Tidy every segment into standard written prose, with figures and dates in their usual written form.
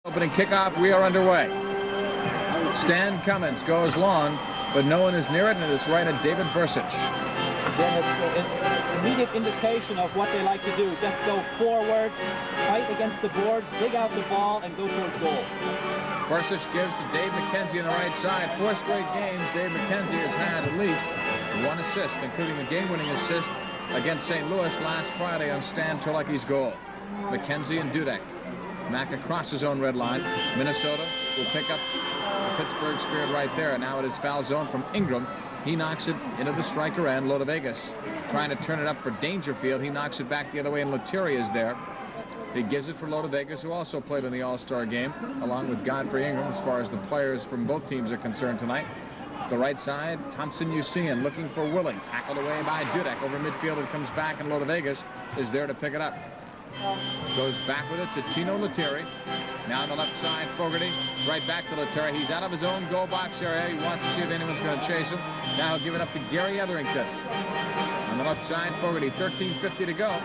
Opening kickoff, we are underway. Stan Cummins goes long, but no one is near it, and it's right at David Bursich. Again, it's an immediate indication of what they like to do. Just go forward, fight against the boards, dig out the ball, and go towards goal. Bursich gives to Dave McKenzie on the right side. 4 straight games, Dave McKenzie has had at least 1 assist, including the game-winning assist against St. Louis last Friday on Stan Terlecki's goal. McKenzie and Dudek. Mack across his own red line. Minnesota will pick up the Pittsburgh Spirit right there. And now it is foul zone from Ingram. He knocks it into the striker end. Lodovegas trying to turn it up for Dangerfield. He knocks it back the other way, and Lettieri is there. He gives it for Lodovegas, who also played in the All-Star game, along with Godfrey Ingram, as far as the players from both teams are concerned tonight. The right side, Thompson-Usian looking for Willing. Tackled away by Dudek. Over midfield, it comes back, and Lodovegas is there to pick it up. Goes back with it to Tino Lettieri. Now on the left side, Fogarty. Right back to Lettieri. He's out of his own goal box area. He wants to see if anyone's going to chase him. Now he'll give it up to Gary Etherington. On the left side, Fogarty, 13:50 to go.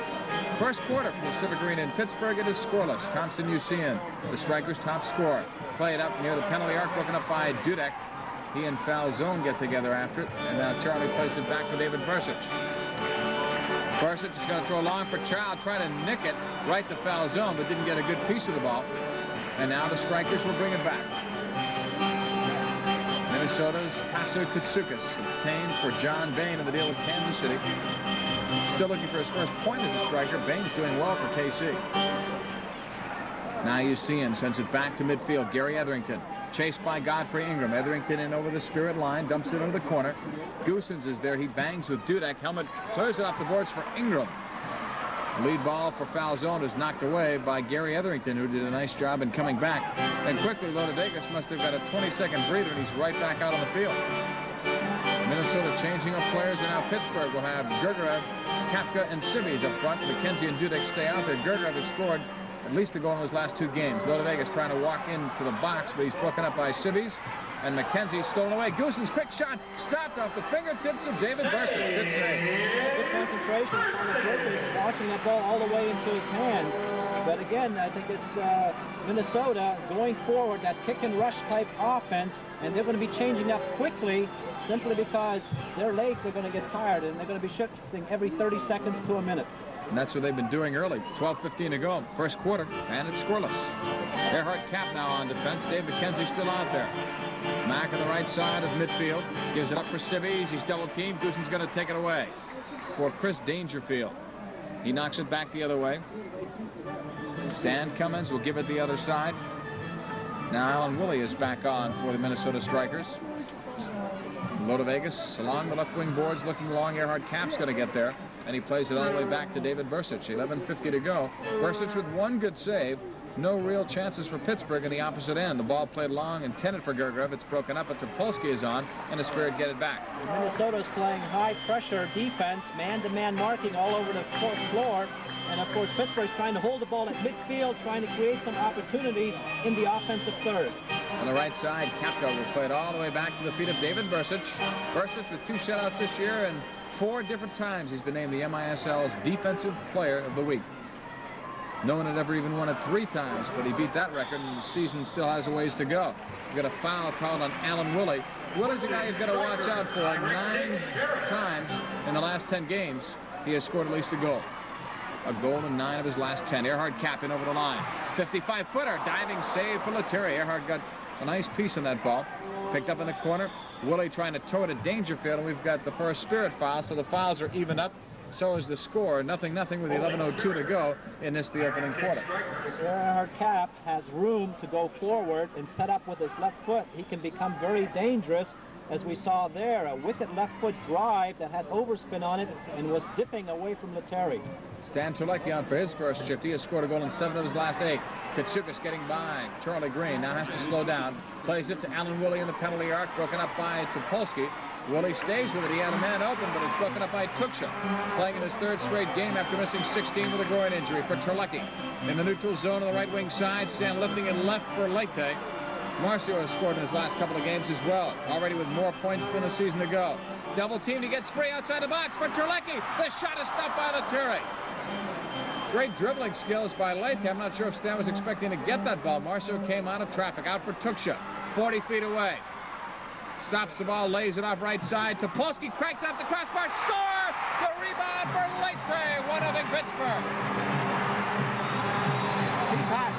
First quarter from the Civic Arena in Pittsburgh. It is scoreless. Thompson-Usian, the striker's top scorer. Play it up near the penalty arc, broken up by Dudek. He and foul zone get together after it. And now Charlie plays it back to David Bursich. Bursich is going to throw long for Child, trying to nick it right to foul zone, but didn't get a good piece of the ball. And now the strikers will bring it back. Minnesota's Tasso Koutsoukas obtained for John Bain in the deal with Kansas City. Still looking for his first point as a striker. Bain's doing well for KC. Now Usian sends it back to midfield. Gary Etherington. Chased by Godfrey Ingram. Etherington in over the Spirit line. Dumps it into the corner. Goosens is there. He bangs with Dudek. Helmet clears it off the boards for Ingram. Lead ball for foul zone is knocked away by Gary Etherington, who did a nice job in coming back. And quickly, Lodovegas must have got a 20-second breather, and he's right back out on the field. Minnesota changing up players, and now Pittsburgh will have Gergerev, Kapka, and Sibbies up front. McKenzie and Dudek stay out there. Gergerev has scored at least a goal in his last 2 games. Lodovegas trying to walk into the box, but he's broken up by Sibbies. And McKenzie stolen away. Goosen's quick shot stopped off the fingertips of David Bursich. Good save. Good concentration. Watching that ball all the way into his hands. But again, I think it's Minnesota going forward, that kick and rush type offense, and they're going to be changing up quickly simply because their legs are going to get tired, and they're going to be shifting every 30 seconds to a minute. And that's what they've been doing early. 12:15 to go. First quarter, and it's scoreless. Earhart Cap now on defense. Dave McKenzie still out there. Mack on the right side of midfield. Gives it up for Sibbies. He's double-teamed. Goosen's going to take it away for Chris Dangerfield. He knocks it back the other way. Stan Cummins will give it the other side. Now Alan Woolley is back on for the Minnesota Strikers. Lodovegas along the left wing boards looking long. Earhart Cap's going to get there. And he plays it all the way back to David Bursich. 11:50 to go. Bursich with 1 good save. No real chances for Pittsburgh in the opposite end. The ball played long, intended for Gergerev. It's broken up, but Topolsky is on, and the Spirit get it back. Minnesota's playing high-pressure defense, man-to-man marking all over the floor. And, of course, Pittsburgh's trying to hold the ball at midfield, trying to create some opportunities in the offensive third. On the right side, Kapka will play it all the way back to the feet of David Bursich. Bursich with 2 shutouts this year, and 4 different times he's been named the MISL's Defensive Player of the Week. No one had ever even won it 3 times, but he beat that record, and the season still has a ways to go. We've got a foul called on Alan Woolley. Woolley's a guy you've got to watch out for. 9 times in the last 10 games, he has scored at least a goal. A goal in 9 of his last 10. Earhart Cap in over the line. 55-footer, diving save for Lettieri. Earhart got a nice piece on that ball. Picked up in the corner. Woolley trying to tow it at Dangerfield, and we've got the first Spirit foul, so the fouls are evened up. So is the score. 0-0 with 11:02 to go in the opening quarter. Earhart Cap has room to go forward and set up with his left foot. He can become very dangerous, as we saw there. A wicked left foot drive that had overspin on it and was dipping away from Lettieri. Stan Terlecki on for his first shift. He has scored a goal in 7 of his last 8. Koutsoukas getting by. Charlie Green now has to slow down. Plays it to Alan Woolley in the penalty arc. Broken up by Topolsky. Woolley stays with it. He had a man open, but it's broken up by Tuksha. Playing in his 3rd straight game after missing 16 with a groin injury for Terlecki. In the neutral zone on the right wing side, Stan lifting it left for Leite. Marcio has scored in his last couple of games as well, already with more points than a season to go. Double team, he gets free outside the box for Terlecki. The shot is stopped by Lettieri. Great dribbling skills by Leite. I'm not sure if Stan was expecting to get that ball. Marceau came out of traffic, out for Tuksha, 40 feet away. Stops the ball, lays it off right side. Topolsky cranks off the crossbar, score! The rebound for Leite, 1-0 Pittsburgh. He's hot.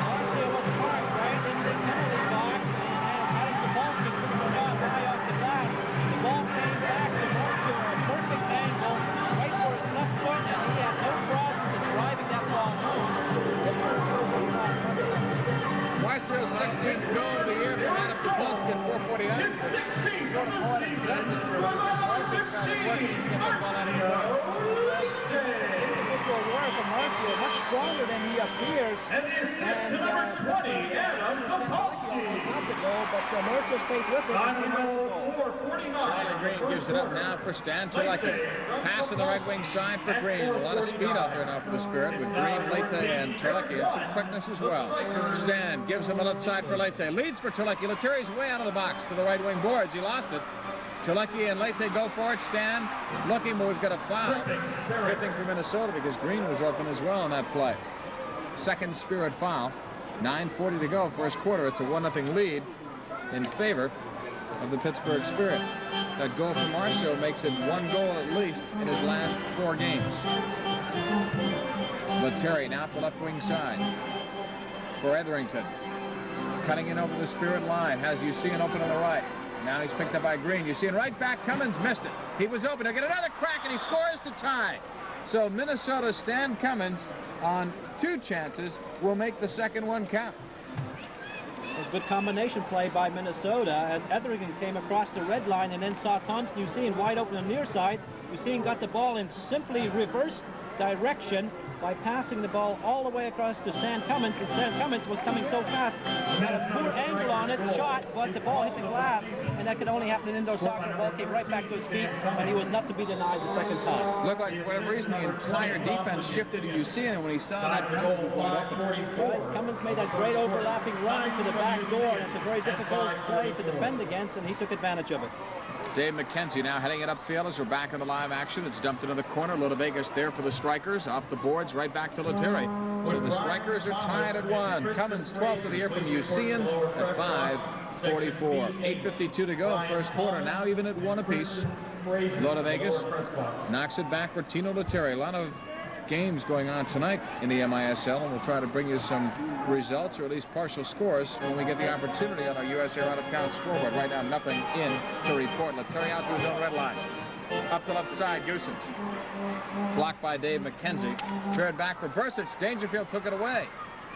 Marceau was parked right in the penalty box, and Adam Topolsky couldn't go down high off the glass. The ball came back to Marceau at a perfect angle, right for his left foot, and he had no problems in driving that ball home. Marceau's 16th goal of the year from Adam Topolsky at 4:49. Sort of poetic justice for Marceau's got to work to get that ball out of here. Individual work of Marceau, much stronger than he appears. And number 20, Adam Topolsky. Not the goal, but Marceau stayed with it. Charlie Green gives it up now for Stan Turlecki. Pass on the right wing side for Green. A lot of speed out there now for the Spirit with Green, Leite, and Turlecki, and some quickness as well. Stan gives him the left side for Leite. Leads for Turlecki. Lettieri's way out of the box to the right wing boards. He lost it. Turlecki and Leite go for it. Stan looking, but we've got a foul. Good thing for Minnesota because Green was open as well on that play. Second Spirit foul. 9:40 to go, first quarter. It's a 1-0 lead in favor of the Pittsburgh Spirit. That goal from Marceau makes it 1 goal at least in his last 4 games. Lettieri now at the left wing side for Etherington. Cutting in over the Spirit line. Has Usean open on the right. Now he's picked up by Green. Usean right back. Cummins missed it. He was open. He'll get another crack, and he scores to tie. So Minnesota's Stan Cummins on 2 chances will make the second one count. A good combination play by Minnesota as Etherington came across the red line and then saw Thompson Usean wide open on the near side. Usean got the ball in simply reverse direction by passing the ball all the way across to Stan Cummins, and Stan Cummins was coming so fast. He had a poor angle on it, shot, but the ball hit the glass, and that could only happen in indoor soccer. The ball came right back to his feet, and he was not to be denied the second time. Looked like, for whatever reason, the entire defense shifted to Usean, and when he saw that, Cummins was wide open. Right. Cummins made that great overlapping run to the back door, and it's a very difficult play to defend against, and he took advantage of it. Dave McKenzie now heading it upfield as we're back in the live action. It's dumped into the corner. Vegas there for the Strikers. Off the boards, right back to Lettieri. So the Strikers are tied at 1. Cummins 12th of the year from Usean at 5:44. 8:52 to go in first quarter. Now even at 1 apiece. Vegas knocks it back for Tino Lettieri. A lot of games going on tonight in the MISL, and we'll try to bring you some results or at least partial scores when we get the opportunity on our USA Out of Town scoreboard. Right now, nothing in to report. Lettieri out to his own red line. Up the left side, Goosens. Blocked by Dave McKenzie. Cleared back for Bursic. Dangerfield took it away.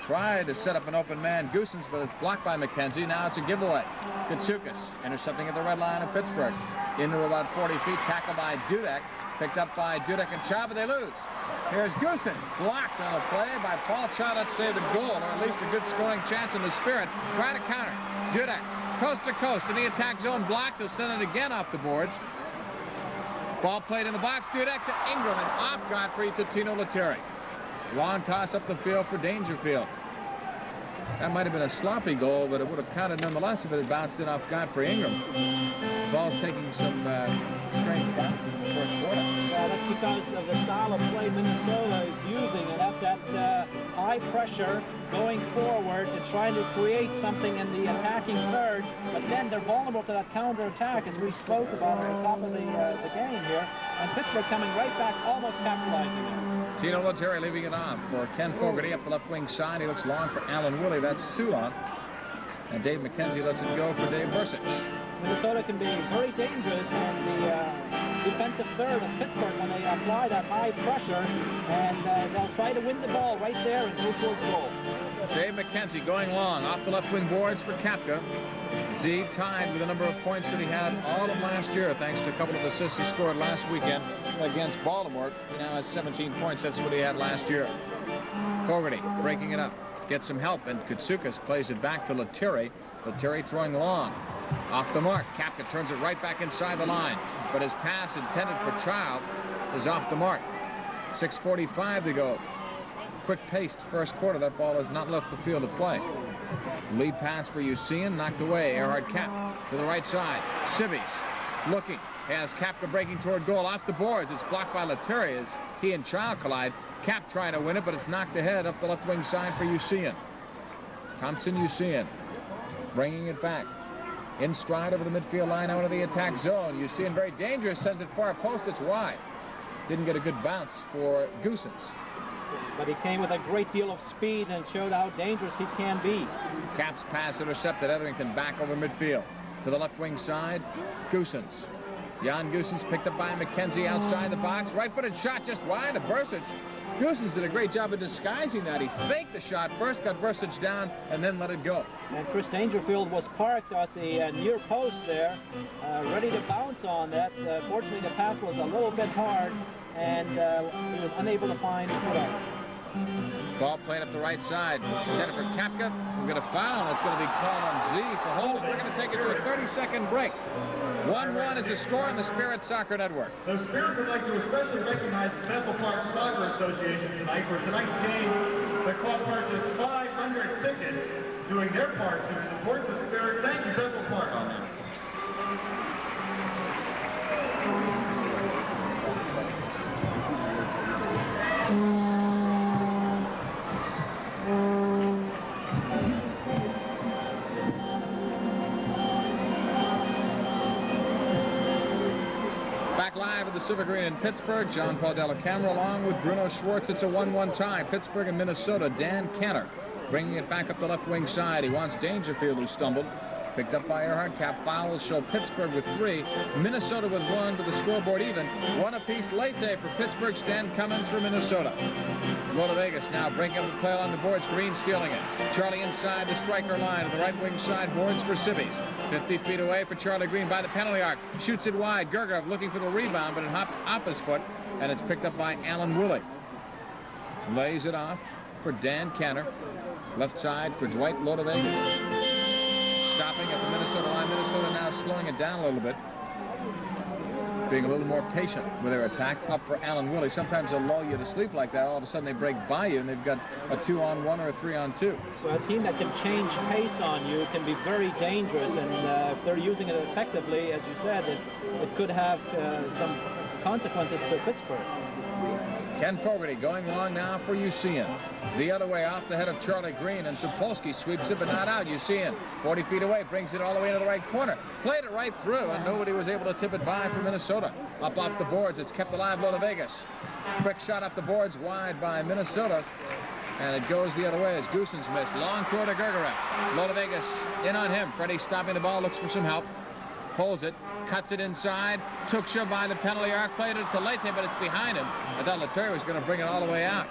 Tried to set up an open man, Goosens, but it's blocked by McKenzie. Now it's a giveaway. Katsukas intercepting at the red line of Pittsburgh. Into about 40 feet, tackled by Dudek. Picked up by Dudek and Chava. They lose. Here's Goosens, blocked on the play by Paul Chow. That saved a goal, or at least a good scoring chance in the Spirit. Try to counter. Dudek, coast to coast, in the attack zone, blocked. They'll send it again off the boards. Ball played in the box. Dudek to Ingram, and off Godfrey to Tino Lettieri. Long toss up the field for Dangerfield. That might have been a sloppy goal, but it would have counted nonetheless if it had bounced in off Godfrey Ingram. Ball's taking some strange bounces in the first quarter. Yeah, that's because of the style of play Minnesota is using, and that's that high pressure going forward and trying to create something in the attacking third, but then they're vulnerable to that counter-attack, as we spoke about at the top of the game here, and Pittsburgh coming right back, almost capitalizing it. Tino Lettieri leaving it off for Ken Fogarty up the left wing side. He looks long for Alan Willie. That's too long. And Dave McKenzie lets it go for Dave Bursic. Minnesota can be very dangerous in the defensive third of Pittsburgh when they apply that high pressure, and they'll try to win the ball right there and go towards goal. Dave McKenzie going long off the left wing boards for Kapka. Z tied with the number of points that he had all of last year, thanks to a couple of assists he scored last weekend against Baltimore. He now has 17 points. That's what he had last year. Fogarty breaking it up. Gets some help, and Katsukas plays it back to Lettieri. Lettieri throwing long. Off the mark. Kapka turns it right back inside the line. But his pass intended for Child is off the mark. 6:45 to go. Quick-paced first quarter. That ball has not left the field of play. Lead pass for Usean, knocked away. Erhard Kapp to the right side. Civis looking. Has Kapka breaking toward goal. Off the boards. It's blocked by Lettieri as he and Child collide. Cap trying to win it, but it's knocked ahead up the left wing side for Usean. Thompson Usean bringing it back. In stride over the midfield line out of the attack zone. Usean very dangerous, sends it far post, it's wide. Didn't get a good bounce for Goosens. But he came with a great deal of speed and showed how dangerous he can be. Cap's pass intercepted. Etherington back over midfield. To the left wing side, Goosens. Jan Goosens picked up by McKenzie outside the box. Right-footed shot just wide of Bursic. Goosens did a great job of disguising that. He faked the shot first, got Bursic down, and then let it go. And Chris Dangerfield was parked at the near post there, ready to bounce on that. Fortunately, the pass was a little bit hard, and he was unable to find the out. Ball played up the right side. Jennifer Kapka will get a foul. That's going to be called on Z for holding. We're going to take it to a 30-second break. 1-1 is the score in the Spirit Soccer Network. The Spirit would like to especially recognize the Bethel Park Soccer Association tonight. For tonight's game, the club purchased 500 tickets, doing their part to support the Spirit. Thank you, Bethel Park. The Civic Arena in Pittsburgh. John Paul Della Camera along with Bruno Schwartz. It's a 1-1 tie. Pittsburgh and Minnesota. Dan Cantor bringing it back up the left wing side. He wants Dangerfield, who stumbled. Picked up by Earhart. Cap foul will show Pittsburgh with 3. Minnesota with 1 to the scoreboard even. 1 apiece late day for Pittsburgh. Stan Cummins for Minnesota. Go to Vegas now. Breaking up the play on the boards. Green stealing it. Charlie inside the striker line. To the right wing side. Boards for Sibbies. 50 feet away for Charlie Green by the penalty arc. Shoots it wide. Gergiev looking for the rebound, but it hopped off his foot, and it's picked up by Alan Willie. Lays it off for Dan Cantor. Left side for Dwight Lodovegas. Stopping at the Minnesota line. Minnesota now slowing it down a little bit. Being a little more patient with their attack. Up for Alan Willie. Sometimes they'll lull you to sleep like that. All of a sudden they break by you and they've got a 2-on-1 or a 3-on-2. Well, a team that can change pace on you can be very dangerous, and if they're using it effectively, as you said, it could have some consequences to Pittsburgh. Ken Fogarty going long now for Usean. The other way off the head of Charlie Green, and Topolsky sweeps it but not out. Usean 40 feet away, brings it all the way into the right corner. Played it right through, and nobody was able to tip it by for Minnesota. Up off the boards, it's kept alive, Lodovegas. Quick shot up the boards, wide by Minnesota. And it goes the other way as Goosens missed. Long throw to Gergiev. Lodovegas in on him. Freddie stopping the ball, looks for some help. Holds it, cuts it inside. Tuksha by the penalty arc, played it to Leite, but it's behind him. I thought Lettieri was going to bring it all the way out,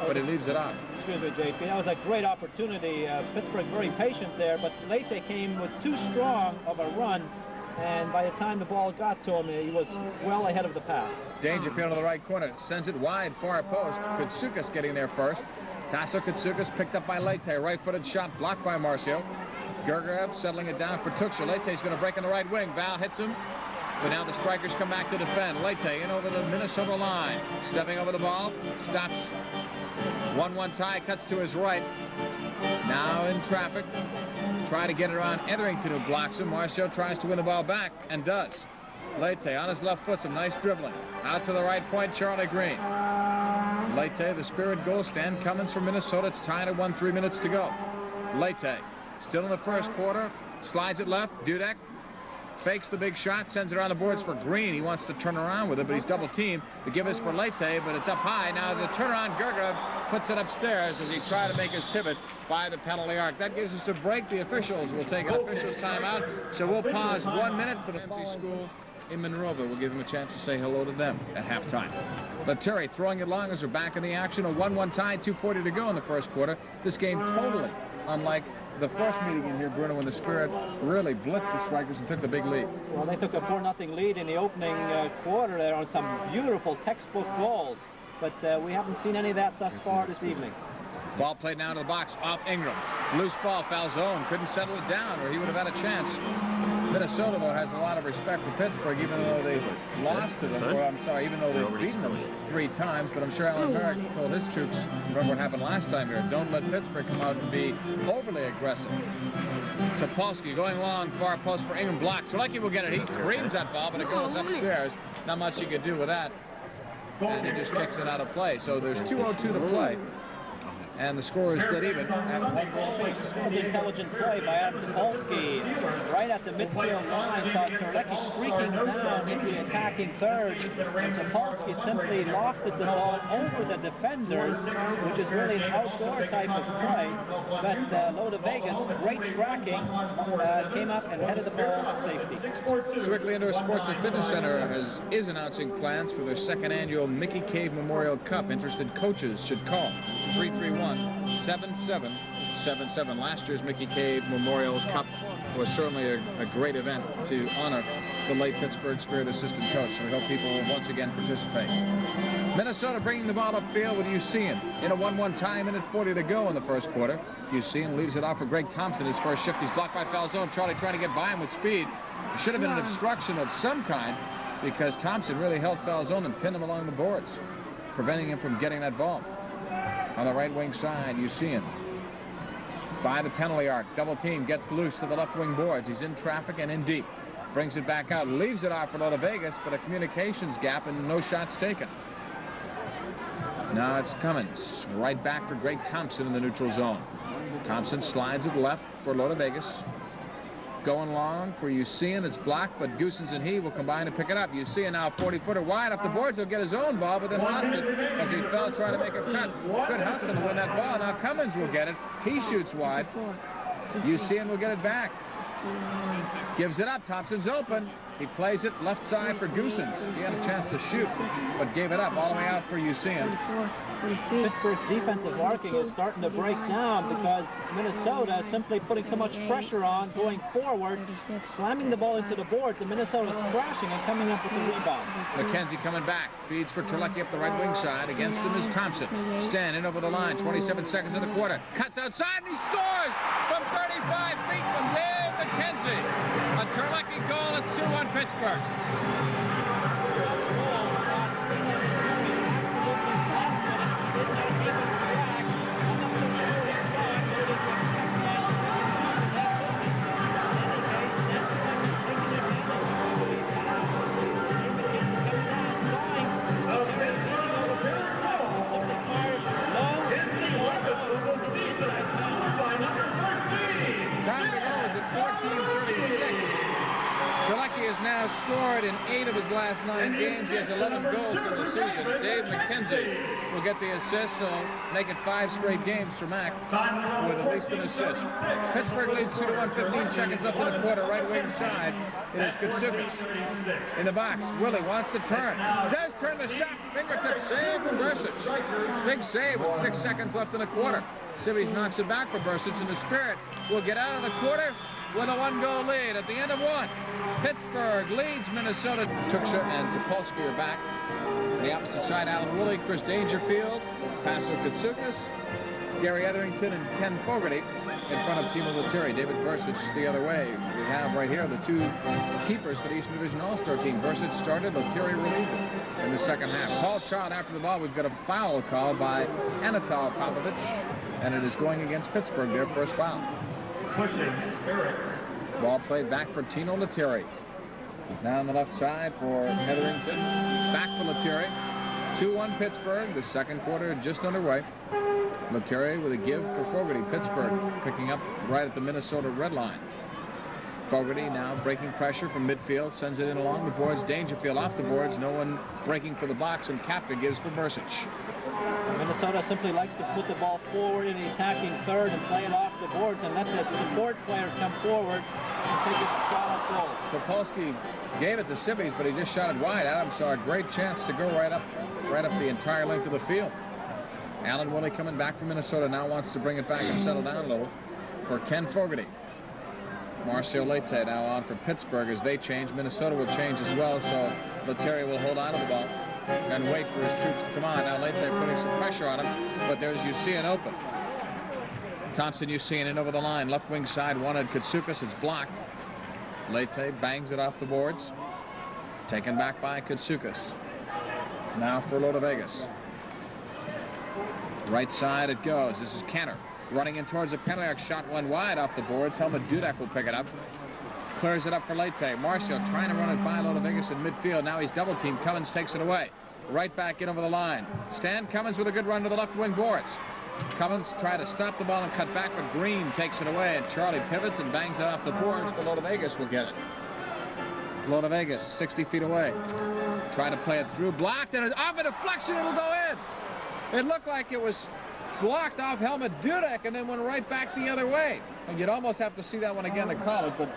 but he leaves it off. Excuse me, JP. That was a great opportunity. Pittsburgh very patient there, but Leite came with too strong of a run, and by the time the ball got to him, he was well ahead of the pass. Dangerfield to the right corner, sends it wide, far post. Koutsoukas getting there first. Tasso Koutsoukas picked up by Leite. Right-footed shot blocked by Marcio. Gergiev settling it down for Tuksha. Leite's going to break on the right wing. Val hits him. But now the strikers come back to defend. Leite in over the Minnesota line. Stepping over the ball. Stops. 1-1 tie. Cuts to his right. Now in traffic. Try to get it on Etherington, who blocks him. Marcio tries to win the ball back and does. Leite on his left foot. Some nice dribbling. Out to the right point, Charlie Green. Leite, the Spirit goal. Stan Cummins for Minnesota. It's tied at 1, 3 minutes to go. Leite. Still in the first quarter. Slides it left. Dudek fakes the big shot. Sends it around the boards for Green. He wants to turn around with it, but he's double teamed. The give is for Leite, but it's up high. Now the turnaround. Gergiev puts it upstairs as he tried to make his pivot by the penalty arc. That gives us a break. The officials will take an officials timeout. So we'll pause 1 minute for the MC School in Monrovia. We'll give them a chance to say hello to them at halftime. Lettieri throwing it long as we're back in the action. A 1-1 tie. 2:40 to go in the first quarter. This game totally unlike the first meeting in here, Bruno, when the Spirit really blitzed the strikers and took the big lead. Well, they took a 4-0 lead in the opening quarter there on some beautiful textbook goals, but we haven't seen any of that thus far this evening. Ball played now to the box off Ingram. Loose ball, foul zone. Couldn't settle it down, or he would have had a chance. Minnesota, though, has a lot of respect for Pittsburgh, even though they lost to them, or I'm sorry, even though they've beaten them 3 times. But I'm sure Alan Merrick told his troops, remember what happened last time here, don't let Pittsburgh come out and be overly aggressive. Topolsky going long, far post for Ingram, blocked. Trelecky will get it. He screams that ball, but it goes upstairs. Not much you could do with that. and he just kicks it out of play. So there's 2:02 to play, and the score is dead even at 1 goal apiece. That was an intelligent play by Adam Topolsky. Right at the midfield line, saw Terlecki streaking down into the attacking third, and Topolsky simply lofted the ball over the defenders, which is really an outdoor type of play. But Loda Vegas, great tracking, came up and headed the ball to safety. Strictly Indoor Sports and Fitness Center is announcing plans for their second annual Mickey Cave Memorial Cup. Interested coaches should call 331-7777. Last year's Mickey Cave Memorial Cup was certainly a great event to honor the late Pittsburgh Spirit assistant coach. So we hope people will once again participate. Minnesota bringing the ball upfield with Usean in a 1-1 tie, minute 40 to go in the first quarter. Usean leaves it off for Greg Thompson. His first shift, he's blocked by Falzone. Charlie trying to get by him with speed. It should have been an obstruction of some kind because Thompson really held Falzone and pinned him along the boards, preventing him from getting that ball. On the right wing side, Usean by the penalty arc. Double team, gets loose to the left wing boards. He's in traffic and in deep. Brings it back out, leaves it off for Loda Vegas, but a communications gap and no shots taken. Now it's Cummins. Right back for Greg Thompson in the neutral zone. Thompson slides it left for Loda Vegas. Going long for Usean. It's blocked, but Goosens and he will combine to pick it up. Usean now 40-footer wide off the boards. He'll get his own ball, but then lost it as he fell trying to make a cut. Good hustle to win that ball. Now Cummins will get it. He shoots wide. Usean will get it back. Gives it up. Thompson's open. He plays it left side for Goosens. He had a chance to shoot, but gave it up all the way out for Usean. Pittsburgh's defensive arcing is starting to break down because Minnesota is simply putting so much pressure on, going forward, slamming the ball into the boards, and Minnesota's crashing and coming up with the rebound. McKenzie coming back. Feeds for Terlecki up the right wing side. Against him is Thompson. Stan in over the line. 27 seconds in the quarter. Cuts outside and he scores from 35 feet from Dave McKenzie. A Terlecki goal. It's 2-1 Pittsburgh. Time to go is at 14:36. Terlecki has now scored in 8 of his last 9 games. He has 11 goals for the season. Dave McKenzie will get the assist, so make it 5 straight games for Mac with at least an assist. Pittsburgh leads 2-1, 15 seconds left in the quarter. Right wing side, it is Katsoukas. In the box, Willie wants to turn. Does turn the shot. Fingertip save for Bursic. Big save with 6 seconds left in the quarter. Sibbies knocks it back for Bursic, and the Spirit will get out of the quarter with a 1-goal lead at the end of 1. Pittsburgh leads Minnesota. Tuksha and Topolsky are back. On the opposite side, Alan Woolley, Chris Dangerfield, Paso Katsoukas, Gary Etherington, and Ken Fogarty in front of Timo Lettieri. David Bursic the other way. We have right here the 2 keepers for the Eastern Division All-Star team. Bursic started, Lettieri relieved him in the second half. Paul Child after the ball. We've got a foul call by Anatol Popovich, and it is going against Pittsburgh, their first foul. Pushing Spirit. Ball played back for Tino Lettieri. Now on the left side for Etherington. Back for Lettieri. 2-1 Pittsburgh. The second quarter just underway. Lettieri with a give for Fogarty. Pittsburgh picking up right at the Minnesota red line. Fogarty now breaking pressure from midfield. Sends it in along the boards. Dangerfield off the boards. No one breaking for the box, and Kapka gives for Bursic. Minnesota simply likes to put the ball forward in the attacking third and play it off the boards and let the support players come forward and take a shot at goal. Topolsky gave it to Sibbies, but he just shot it wide. Adams saw a great chance to go right up the entire length of the field. Alan Woolley coming back from Minnesota now wants to bring it back and settle down a little for Ken Fogarty. Marcio Leite now on for Pittsburgh as they change. Minnesota will change as well, so Lettieri will hold on to the ball and wait for his troops to come on. Now Leite putting some pressure on him, but there's Usean open. Thompson Usean in over the line. Left wing side wanted Katsoukas. It's blocked. Leite bangs it off the boards. Taken back by Katsoukas. Now for Loda Vegas. Right side it goes. This is Kenner running in towards the penalty arc. Shot one wide off the boards. Helmut Dudek will pick it up. Clears it up for Leite. Marcio trying to run it by Loda Vegas in midfield. Now he's double teamed. Cummins takes it away. right back in over the line. Stan Cummins with a good run to the left wing boards. Cummins tried to stop the ball and cut back, but Green takes it away, and Charlie pivots and bangs it off the boards. The Loda Vegas will get it. Loda Vegas, 60 feet away. Try to play it through, blocked, and it's off a deflection. It'll go in. It looked like it was blocked off Helmut Dudek and then went right back the other way. And you'd almost have to see that one again to call it, but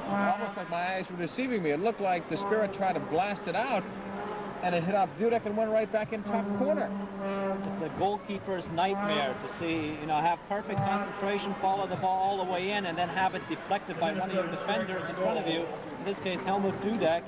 almost like my eyes were deceiving me. It looked like the Spirit tried to blast it out, and it hit off Dudek and went right back in top corner. It's a goalkeeper's nightmare to see, have perfect concentration, follow the ball all the way in, and then have it deflected by one of your defenders in front of you. In this case, Helmut Dudek.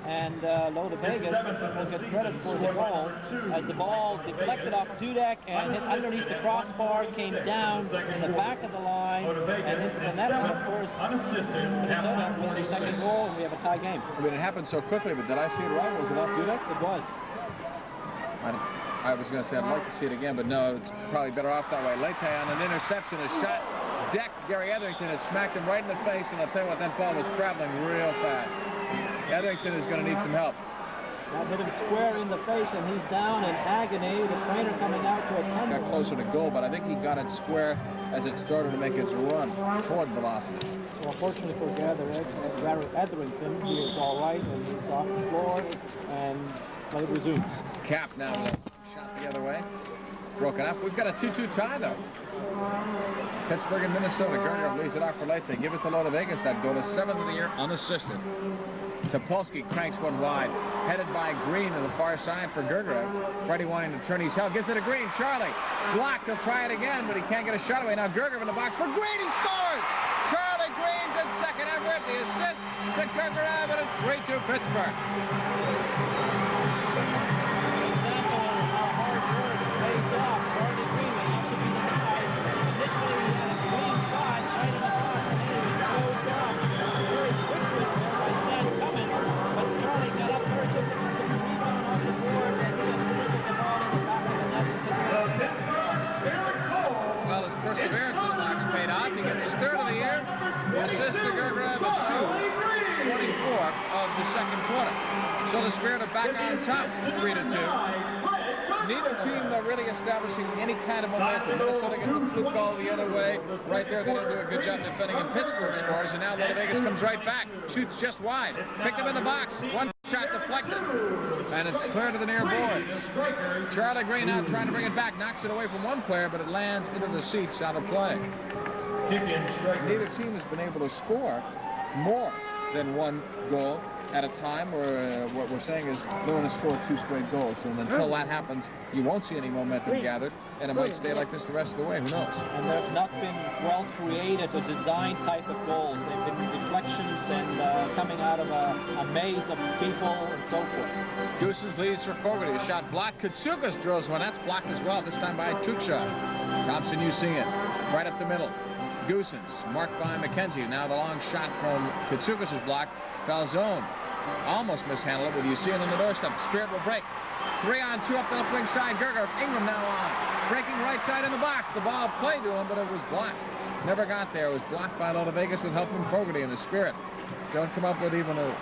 And Loda Vegas will get credit for the goal as the ball deflected off Dudek and hit underneath the crossbar, came down in the back of the line and into the net. And of course, Minnesota with their second goal, and we have a tie game. I mean, it happened so quickly, but did I see it right? Was it off Dudek? It was. I was going to say I'd like to see it again, but no, it's probably better off that way. Leite on an interception, a shot decked Gary Etherington. It smacked him right in the face, and I'll tell you what, that ball was traveling real fast. Etherington is going to need some help. That hit him square in the face, and he's down in agony. The trainer coming out to attend him. Got closer to goal, but I think he got it square as it started to make its run toward velocity. Well, fortunately for Etherington, he is all right, and he's off the floor, and play resumes. Cap now shot the other way. Broken up. We've got a 2-2 tie, though. Pittsburgh and Minnesota. Gerger leaves it off for Leite. Give it to Loda Vegas. That goal is 7th of the year, unassisted. Topolsky cranks one wide. Headed by Green on the far side for Gerger. Freddie wanting to turn his hell. Gives it to Green. Charlie blocked. He'll try it again, but he can't get a shot away. Now Gerger in the box for Green. He scores! Charlie Green did second effort. The assist to Gerger, and it's 3-2 Pittsburgh. Perseverance in the box paid off. He gets his 3rd of the year. The assist to Gerger at 2:24 of the second quarter. So the Spirit are back on top, 3-2. Neither team though really establishing any kind of momentum. Minnesota gets a fluke goal the other way. Right there, they don't do a good job defending, and Pittsburgh scores, and now Loda Vegas comes right back. Shoots just wide. Picked him in the box. One shot deflected. And it's clear to the near boards. Charlie Green now trying to bring it back. Knocks it away from one player, but it lands into the seats out of play. Neither team has been able to score more than one goal at a time, where what we're saying is they're going to score 2 straight goals. And until that happens, you won't see any momentum gathered, and it might stay like this the rest of the way. Who knows? And they've not been well created or designed type of goals. They've been deflections and coming out of a maze of people and so forth. Goosens leads for Fogarty. A shot blocked. Katsukas drills one. That's blocked as well, this time by Chuksha. Thompson, you see it. Right up the middle. Goosens marked by McKenzie. Now the long shot from Katsukas is blocked. Falzone almost mishandled it, but you see it on the doorstep. Spirit will break. 3-on-2 up the left wing side. Gerger, Ingram now on. Breaking right side in the box. The ball played to him, but it was blocked. Never got there. It was blocked by Loda Vegas with help from Fogarty, and the Spirit don't come up with even a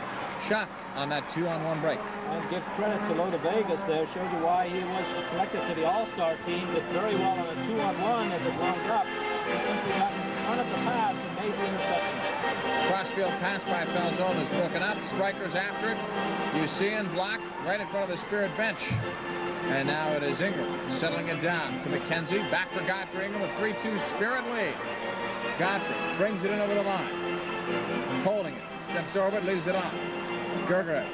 shot on that 2-on-1 break. And give credit to Loda Vegas there. Shows you why he was selected to the All-Star team. Did very well on a 2-on-1 as it wound up. He simply got in front of the pass and made the interception. Crossfield pass by Falzone is broken up. Strikers after it. You see and blocked right in front of the Spirit bench. And now it is Ingram settling it down to McKenzie. Back for Godfrey. Ingram, a 3-2 Spirit lead. Godfrey brings it in over the line. Holding it. Steps over it, leaves it on. Gerger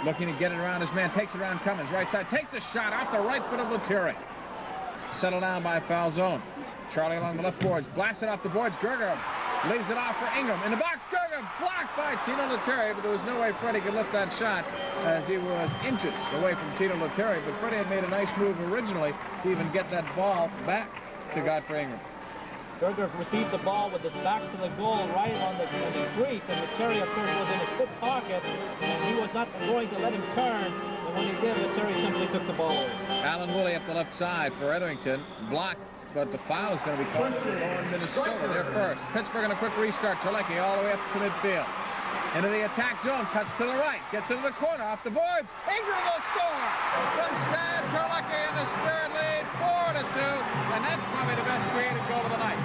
looking to get it around his man. Takes it around Cummins. Right side. Takes the shot off the right foot of Lettieri. Settled down by Falzone. Charlie along the left boards. Blasted off the boards. Gerger leaves it off for Ingram. In the box, Gerger blocked by Tino Lettieri, but there was no way Freddie could lift that shot as he was inches away from Tino Lettieri. But Freddie had made a nice move originally to even get that ball back to Godfrey Ingram. Gerger received the ball with his back to the goal right on the crease, and Lettieri, of course, was in his hip pocket, and he was not going to let him turn. And when he did, Lettieri simply took the ball away. Alan Woolley up the left side for Etherington. Blocked, but the foul is going to be called on Minnesota. They're first. Pittsburgh in a quick restart. Terlecki all the way up to midfield. Into the attack zone, cuts to the right, gets into the corner, off the boards. Ingram will score from Stan Terlecki in the Spirit lead, 4-2, and that's probably the best creative goal of the night.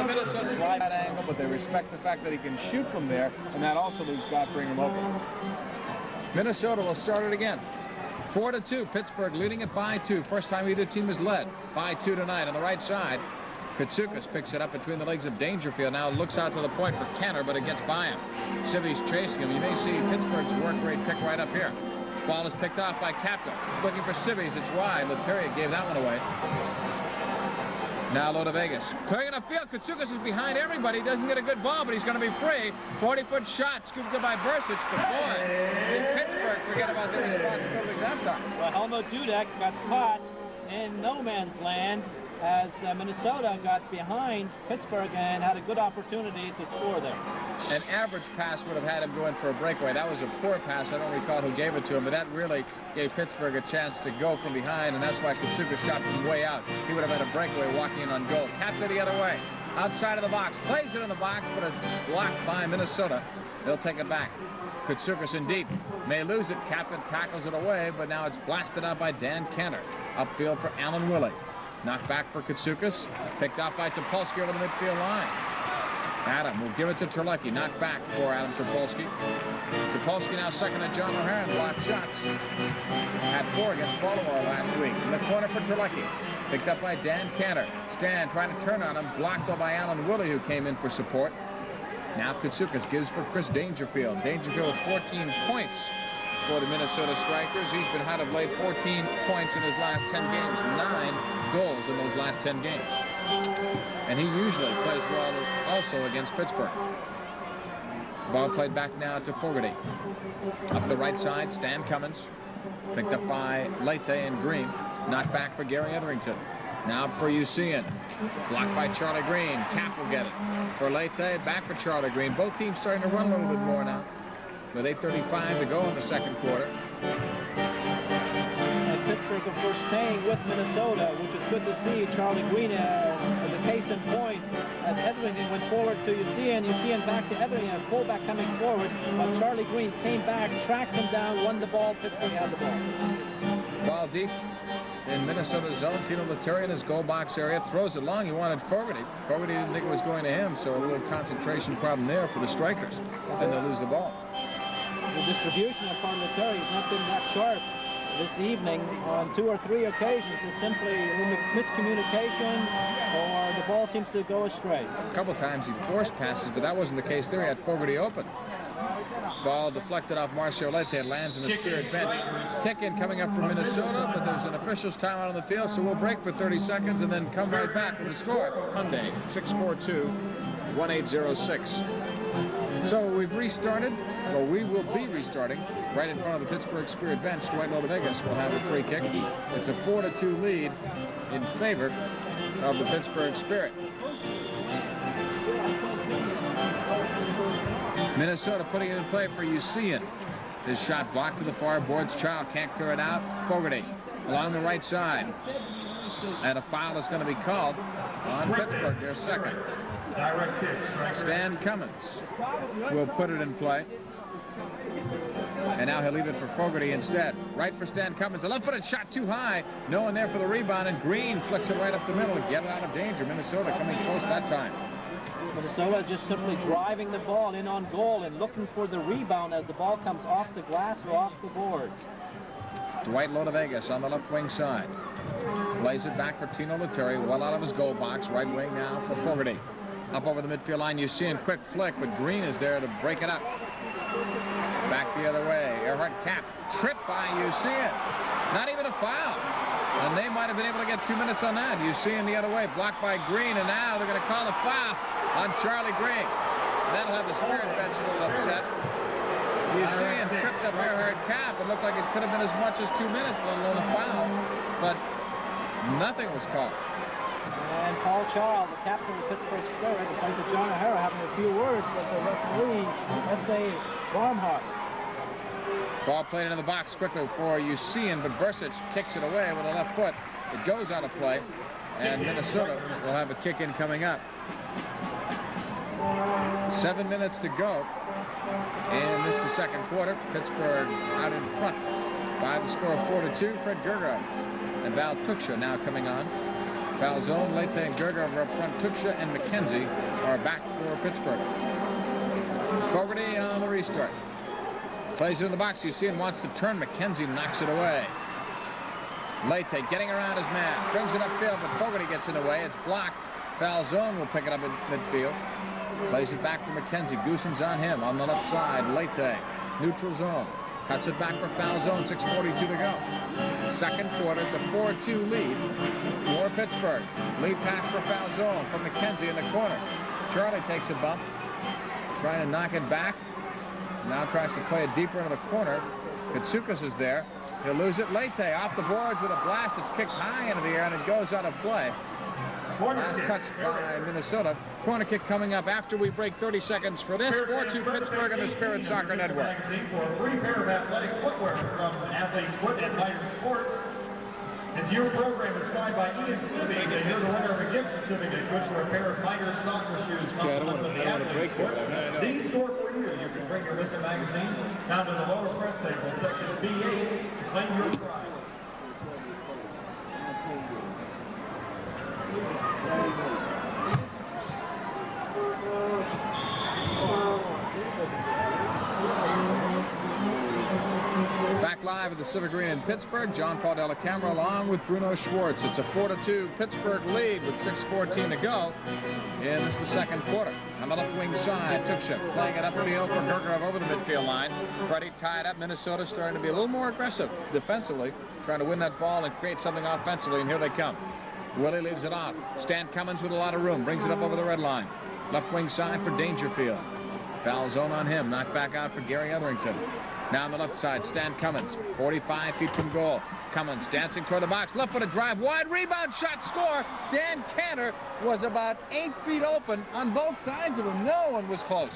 Minnesota tried that angle, but they respect the fact that he can shoot from there, and that also leaves Ingram open. Minnesota will start it again. 4-2, Pittsburgh leading it by 2. First time either team has led by 2 tonight. On the right side, Katsoukas picks it up between the legs of Dangerfield. Now looks out to the point for Kenner, but it gets by him. Civi's chasing him. You may see Pittsburgh's work rate pick right up here. Ball is picked off by Kapka. Looking for Civi's. It's wide. Letteria gave that one away. Now low to Vegas. Clearing up field. Katsoukas is behind everybody. He doesn't get a good ball, but he's going to be free. 40-foot shot. Scooped up by Bursic. The board. In Pittsburgh, forget about the responsibilities that time. Well, Helmut Dudek got caught in no man's land as Minnesota got behind Pittsburgh and had a good opportunity to score there. An average pass would have had him go in for a breakaway. That was a poor pass. I don't recall who gave it to him, but that really gave Pittsburgh a chance to go from behind, and that's why Katsoukas shot from way out. He would have had a breakaway walking in on goal. Kapka the other way. Outside of the box. Plays it in the box, but it's blocked by Minnesota. They'll take it back. Katsoukas in deep. May lose it. Kapka tackles it away, but now it's blasted out by Dan Kenner. Upfield for Alan Willie. Knocked back for Katsoukas. Picked off by Topolsky over the midfield line. Adam will give it to Terlecki. Knocked back for Adam Topolsky. Topolsky now second to John O'Haron. Blocked shots. Had 4 against Baltimore last week. In the corner for Terlecki. Picked up by Dan Cantor. Stan trying to turn on him. Blocked by Alan Willie, who came in for support. Now Katsoukas gives for Chris Dangerfield. Dangerfield with 14 points for the Minnesota Strikers. He's been out of late 14 points in his last 10 games. 9 goals in those last 10 games. And he usually plays well also against Pittsburgh. Ball played back now to Fogarty. Up the right side, Stan Cummins. Picked up by Leite and Green. Knocked back for Gary Etherington. Now for Usian. Blocked by Charlie Green. Cap will get it. For Leite, back for Charlie Green. Both teams starting to run a little bit more now. With 8:35 to go in the second quarter. And Pittsburgh, of course, staying with Minnesota, which is good to see. Charlie Green as a case in point, as Etherington went forward to Usian back to Etherington, a fullback coming forward, but Charlie Green came back, tracked him down, won the ball. Pittsburgh had the ball. Ball deep in Minnesota's zone. Tino Letteria in his goal box area. Throws it long. He wanted Fogarty. Fogarty didn't think it was going to him, so a little concentration problem there for the Strikers. Then they lose the ball. The distribution upon Letteria has not been that sharp this evening on 2 or 3 occasions. It's simply miscommunication, or the ball seems to go astray. A couple times he forced passes, but that wasn't the case there. He had Fogarty open. Ball deflected off Marcio Leite. Lands in the Spirit bench. Kick in coming up from Minnesota, but there's an official's timeout on the field, so we'll break for 30 seconds and then come right back with the score. Hyundai 642-1806. So we've restarted, or we will be restarting right in front of the Pittsburgh Spirit bench. Dwight Vegas will have a free kick. It's a 4-2 lead in favor of the Pittsburgh Spirit. Minnesota putting it in play for Usian. His shot blocked to the far boards. Child can't clear it out. Fogarty along the right side. And a foul is going to be called on Pittsburgh, their second. Stan Cummins will put it in play. And now he'll leave it for Fogarty instead. Right for Stan Cummins. A left-footed shot too high. No one there for the rebound, and Green flicks it right up the middle to get it out of danger. Minnesota coming close that time. Minnesota just simply driving the ball in on goal and looking for the rebound as the ball comes off the glass or off the boards. Dwight Vegas on the left wing side. Plays it back for Tino Letteria, well out of his goal box. Right wing now for Fogarty. Up over the midfield line, you see a quick flick, but Green is there to break it up. Back the other way. Earhart Cap tripped by Usian. Not even a foul. And they might have been able to get 2 minutes on that. Usian the other way, blocked by Green, and now they're going to call a foul on Charlie Green. That'll have the Spirit bench a little upset. You see him tripped up Earhart cap. It looked like it could have been as much as 2 minutes, let alone a foul. But nothing was called. And Paul Charles, the captain of the Pittsburgh Spirit, the plays with John O'Hara, having a few words with the referee, S.A. Barmhorst. Ball played into the box quickly for Usian, but Bursic kicks it away with a left foot. It goes out of play, and Minnesota will have a kick in coming up. 7 minutes to go in this the second quarter. Pittsburgh out in front by the score of 4-2. Fred Gerger and Val Tuksha now coming on. Falzone, Leite, and Gerger are up front. Tuksha and McKenzie are back for Pittsburgh. Fogarty on the restart. Plays it in the box. Usian wants to turn. McKenzie knocks it away. Leite getting around his man. Brings it upfield, but Fogarty gets in the way. It's blocked. Falzone will pick it up in midfield. Plays it back for McKenzie. Goosen's on him on the left side. Leite, neutral zone. Cuts it back for Falzone. 6:42 to go. Second quarter, it's a 4-2 lead for Pittsburgh. Lead pass for Falzone from McKenzie in the corner. Charlie takes a bump, trying to knock it back. Now tries to play it deeper into the corner. Katsoukas is there. He'll lose it. Leite off the boards with a blast. It's kicked high into the air, and it goes out of play. Last touch by Minnesota. Corner kick coming up after we break 30 seconds for this. 4-2 Pittsburgh and the Spirit Soccer Network. For a free pair of athletic footwear from Athlete's Foot and Mitre Sports. If your program is signed by Ian Civic, and you're the winner of a gift certificate good for a pair of Mitre soccer shoes from the Athlete's Foot. These store for you. You can bring your MISL magazine down to the lower press table, section B8, to claim your prize. Back live at the Civic Arena in Pittsburgh, John Paul Della Camera along with Bruno Schwartz. It's a 4-2 Pittsburgh lead with 6:14 to go in this the second quarter. On the left wing side, Tuksha playing it upfield for Gergerov over the midfield line. Freddie tied up. Minnesota starting to be a little more aggressive defensively, trying to win that ball and create something offensively, and here they come. Willie leaves it off. Stan Cummins with a lot of room, brings it up over the red line. Left wing side for Dangerfield. Foul zone on him. Knocked back out for Gary Etherington. Now on the left side, Stan Cummins, 45 feet from goal. Cummins dancing toward the box, left-footed drive, wide rebound, shot, score. Dan Cantor was about 8 feet open on both sides of him. No one was close.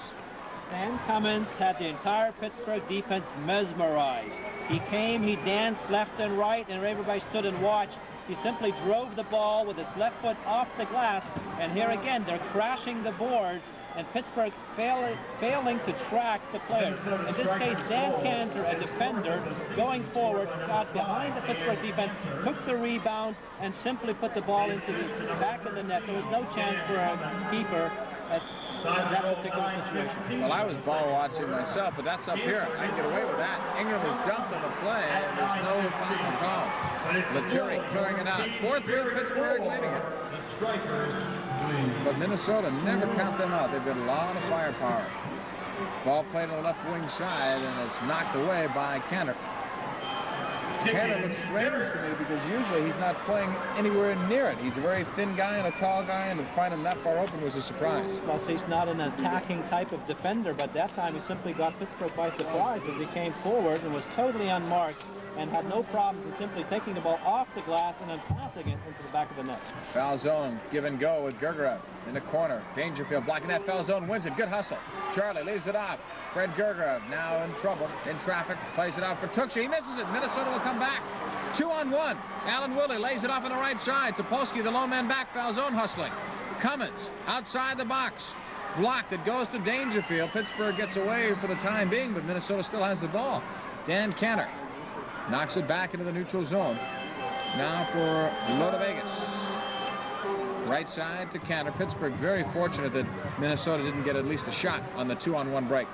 Stan Cummins had the entire Pittsburgh defense mesmerized. He came, he danced left and right, and everybody stood and watched. He simply drove the ball with his left foot off the glass, and here again, they're crashing the boards, and Pittsburgh failing to track the players. In this case, Dan Cantor, a defender, going forward, got behind the Pittsburgh defense, took the rebound, and simply put the ball into the back of the net. There was no chance for a keeper at that particular situation. Well, I was ball watching myself, but that's up here. I can get away with that. Ingram is dumped on the play, and there's no foul call. Lettieri clearing it out. 4-3 Pittsburgh leading it. But Minnesota never count them out. They've got a lot of firepower. Ball played on the left wing side, and it's knocked away by Cantor. Cantor looks strange to me because usually he's not playing anywhere near it. He's a very thin guy and a tall guy, and to find him that far open was a surprise. Plus, he's not an attacking type of defender, but that time he simply got Pittsburgh by surprise as he came forward and was totally unmarked and had no problems in simply taking the ball off the glass and then passing it into the back of the net. Foul zone, give and go with Gergerov in the corner. Dangerfield blocking that. Foul zone, wins it. Good hustle. Charlie leaves it off. Fred Gergerov now in trouble, in traffic, plays it out for Tuksha. He misses it. Minnesota will come back. 2-on-1. Alan Willie lays it off on the right side. Topolsky, the lone man back. Foul zone hustling. Cummins outside the box. Blocked. It goes to Dangerfield. Pittsburgh gets away for the time being, but Minnesota still has the ball. Dan Cantor knocks it back into the neutral zone. Now for Loda Vegas. Right side to Cantor. Pittsburgh very fortunate that Minnesota didn't get at least a shot on the 2-on-1 break.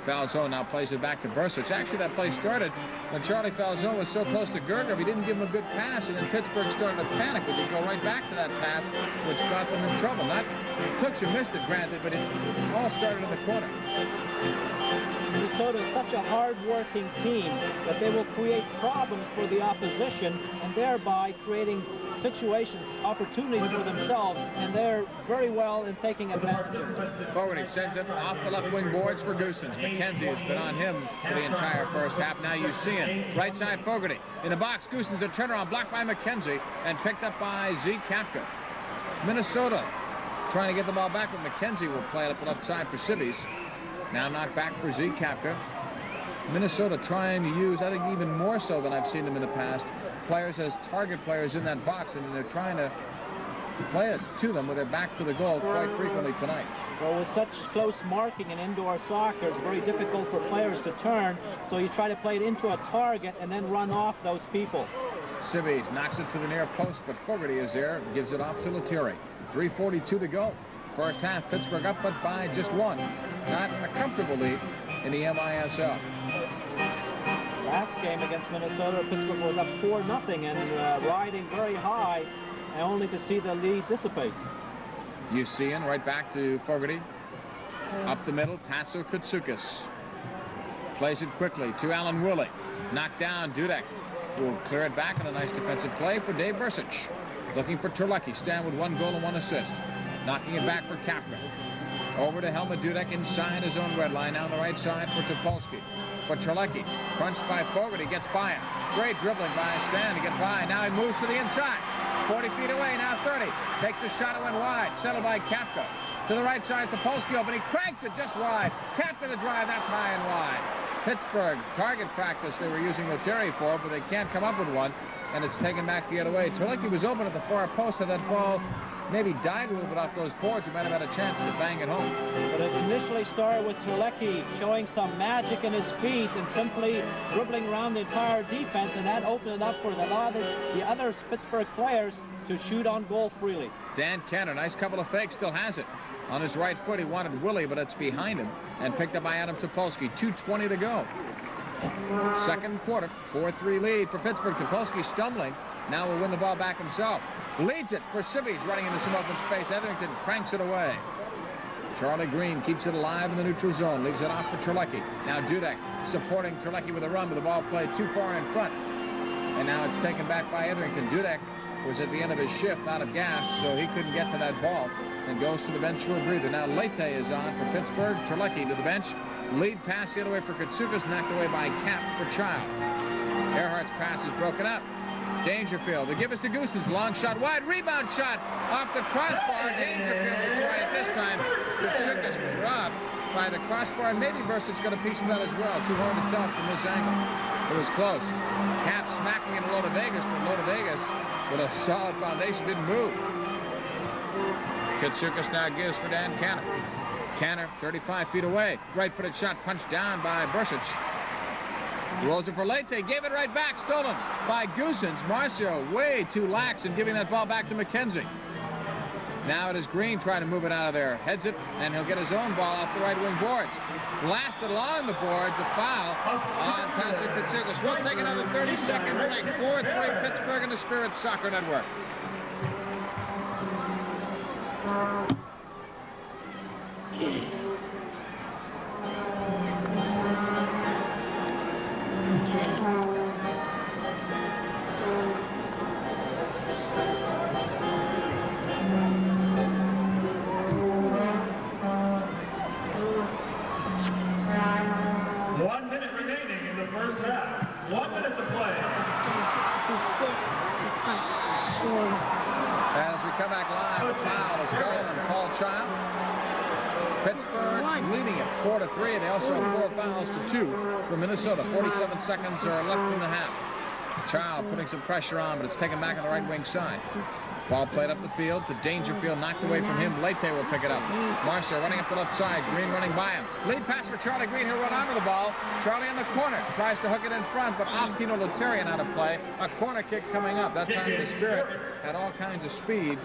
Falzone now plays it back to Bursic. Actually, that play started when Charlie Falzone was so close to Gergerov. He didn't give him a good pass, and then Pittsburgh started to panic. But they go right back to that pass, which got them in trouble. Tuksha missed it, granted, but it all started in the corner. Minnesota is such a hard-working team that they will create problems for the opposition and thereby creating situations, opportunities for themselves, and they're very well in taking advantage of it. Fogarty sends it off the left wing boards for Goosens. McKenzie has been on him for the entire first half. Now you see him. Right side Fogarty. In the box, Goosens a turnaround, blocked by McKenzie and picked up by Z. Kapka. Minnesota trying to get the ball back, but McKenzie will play it up the left side for Civvies. Now knocked back for Z. Kapka. Minnesota trying to use, I think even more so than I've seen them in the past, players as target players in that box, and they're trying to play it to them with their back to the goal quite frequently tonight. Well, with such close marking in indoor soccer, it's very difficult for players to turn, so you try to play it into a target and then run off those people. Civvies knocks it to the near post, but Fogarty is there, gives it off to Lettieri. 3:42 to go. First half, Pittsburgh up but by just one. Not a comfortable lead in the MISL. Last game against Minnesota, Pittsburgh was up 4-0 and riding very high, and only to see the lead dissipate. You see him right back to Fogarty. Up the middle, Tasso Koutsoukis. Plays it quickly to Alan Woolley. Knocked down, Dudek will clear it back on a nice defensive play for Dave Versich. Looking for Terlecki, stand with 1 goal and 1 assist. Knocking it back for Kapka. Over to Helmut Dudek inside his own red line. Now on the right side for Topolsky. For Terlecki, crunched by Fogarty, gets by him. Great dribbling by Stan to get by. Now he moves to the inside. 40 feet away, now 30. Takes a shot, it went wide. Settled by Kapka. To the right side, Topolsky open. He cranks it just wide. Kapka the drive, that's high and wide. Pittsburgh, target practice they were using Lettieri for, but they can't come up with one. And it's taken back the other way. Terlecki was open at the far post, and that ball maybe died a little bit off those boards. He might have had a chance to bang it home. But it initially started with Terlecki showing some magic in his feet and simply dribbling around the entire defense, and that opened it up for the other Pittsburgh players to shoot on goal freely. Dan Kenner, nice couple of fakes, still has it. On his right foot, he wanted Willie, but it's behind him, and picked up by Adam Topolsky. 2:20 to go. Second quarter, 4-3 lead for Pittsburgh. Topolsky stumbling. Now will win the ball back himself. Leads it for Civvies, running into some open space. Etherington cranks it away. Charlie Green keeps it alive in the neutral zone. Leaves it off for Terlecki. Now Dudek supporting Terlecki with a run, but the ball played too far in front. And now it's taken back by Etherington. Dudek was at the end of his shift, out of gas, so he couldn't get to that ball, and goes to the bench for a breather. Now Leite is on for Pittsburgh. Terlecki to the bench. Lead pass the other way for Koutsoukis, knocked away by Cap for Child. Earhart's pass is broken up. Dangerfield, they give us to Goosens. Long shot, wide rebound shot off the crossbar. Dangerfield will try it this time. Koutsoukis was robbed by the crossbar, and maybe Versich's got a piece of that as well. Too hard to tell from this angle. It was close. Cap smacking into Loda Vegas, but Loda Vegas with a solid foundation didn't move. Koutsoukis now gives for Dan Canner. Canner 35 feet away. Right-footed shot punched down by Versich. Rolls it for Leite, gave it right back, stolen by Goosens. Marcio way too lax in giving that ball back to McKenzie. Now it is Green trying to move it out of there. Heads it, and he'll get his own ball off the right wing boards. Blasted along the boards, a foul on Tasso Koutsoukis. We'll take another 30-second break. 4-3 Pittsburgh and the Spirit Soccer Network. As we come back live, a foul is called on Paul Child. Pittsburgh leading it 4-3. They also have 4 fouls to 2 for Minnesota. 47 seconds are left in the half. Child putting some pressure on, but it's taken back on the right wing side. Ball played up the field to Dangerfield, knocked away from him. Leite will pick it up. Marcia running up the left side. Green running by him. Lead pass for Charlie Green. He'll run onto the ball. Charlie in the corner. Tries to hook it in front, but off Tino Lettieri out of play. A corner kick coming up. That time the Spirit had all kinds of speed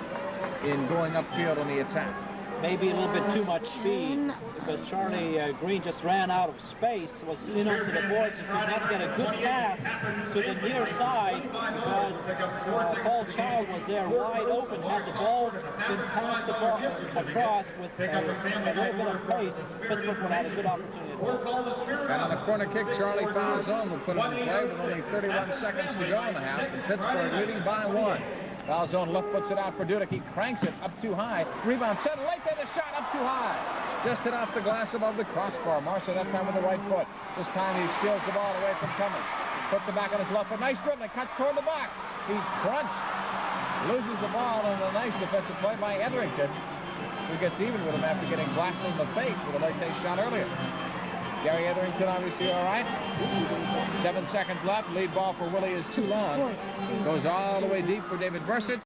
in going upfield on the attack. Maybe a little bit too much speed, because Charlie Green just ran out of space, was in onto the boards and could not get a good pass to the near side, because Paul Child was there wide open. Had the ball been passed across with a little bit of pace, Pittsburgh would have had a good opportunity. We're called the Spirit. And on the corner kick, Charlie Falzone will put it in play with only 31 seconds to go in the half. And Pittsburgh leading by 1. Falzone left puts it out for Dudek. He cranks it up too high. Rebound set late, then a shot up too high. Just hit off the glass above the crossbar. Marcia that time with the right foot. This time he steals the ball away from Cummins. Puts it back on his left foot. Nice dribbling. Cuts toward the box. He's crunched. Loses the ball on a nice defensive play by Etherington, who gets even with him after getting blasted in the face with a late-day shot earlier. Gary Etherington obviously all right. 7 seconds left. Lead ball for Willie is too long. Goes all the way deep for David Bursett.